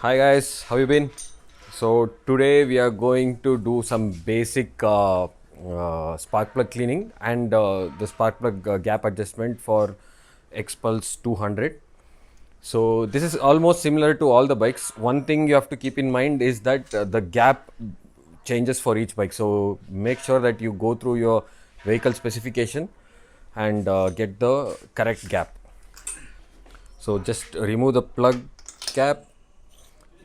Hi guys, how you been? So today we are going to do some basic spark plug cleaning and the spark plug gap adjustment for Xpulse 200. So this is almost similar to all the bikes. One thing you have to keep in mind is that the gap changes for each bike. So make sure that you go through your vehicle specification and get the correct gap. So just remove the plug cap.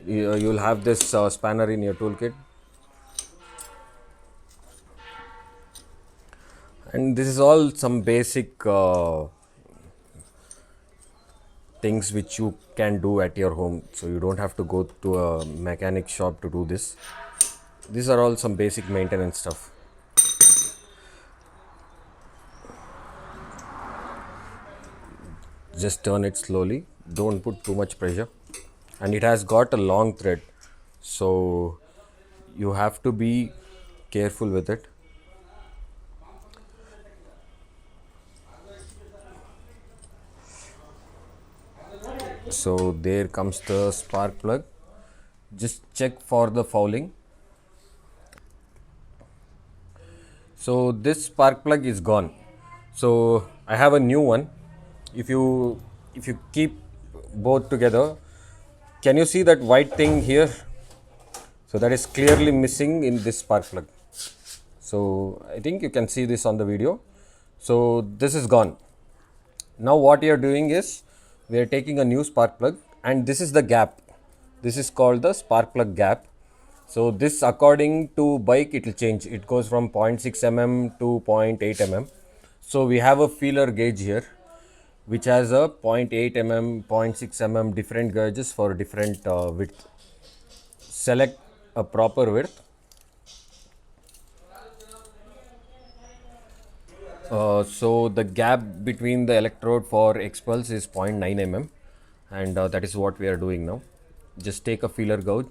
You'll have this spanner in your toolkit, and this is all some basic things which you can do at your home, so you don't have to go to a mechanic shop to do this. These are all some basic maintenance stuff. Just turn it slowly, don't put too much pressure, and it has got a long thread, so you have to be careful with it. So there comes the spark plug. Just check for the fouling. So this spark plug is gone, so I have a new one. If you keep both together, can you see that white thing here? So that is clearly missing in this spark plug. So I think you can see this on the video. So this is gone. Now what you are doing is we are taking a new spark plug, and this is the gap. This is called the spark plug gap. So this, according to bike, it will change. It goes from 0.6 mm to 0.8 mm. So we have a feeler gauge here which has a 0.8 mm, 0.6 mm different gauges for different width. Select a proper width. So the gap between the electrode for Xpulse is 0.9 mm, and that is what we are doing now. Just take a feeler gauge,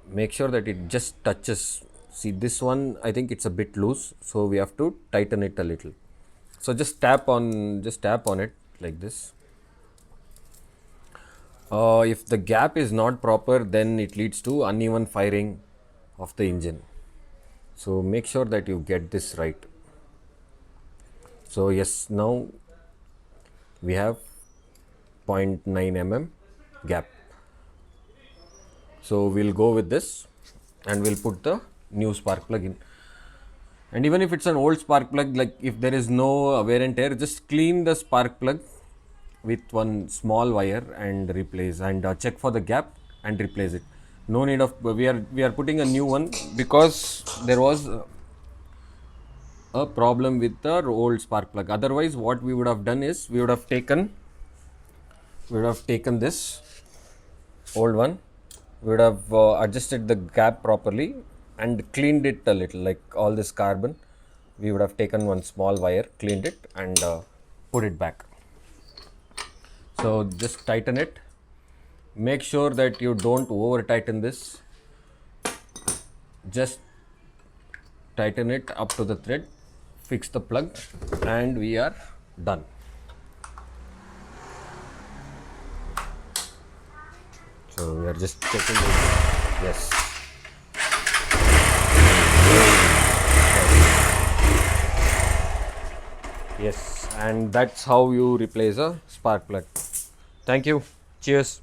make sure that it just touches. See, this one, I think it's a bit loose, so we have to tighten it a little. So just tap on it like this. If the gap is not proper, then it leads to uneven firing of the engine. So make sure that you get this right. So yes, now we have 0.9 mm gap. So we'll go with this and we'll put the new spark plug in. And even if it's an old spark plug, like if there is no wear and tear, just clean the spark plug with one small wire and replace, and check for the gap and replace it. No need of, we are putting a new one because there was a problem with the old spark plug. Otherwise what we would have done is we would have taken this old one, we would have adjusted the gap properly and cleaned it a little, like all this carbon. We would have taken one small wire, cleaned it, and put it back. So just tighten it. Make sure that you don't over tighten this. Just tighten it up to the thread, fix the plug, and we are done. So we are just checking it. Yes. Yes, and that's how you replace a spark plug. Thank you. Cheers.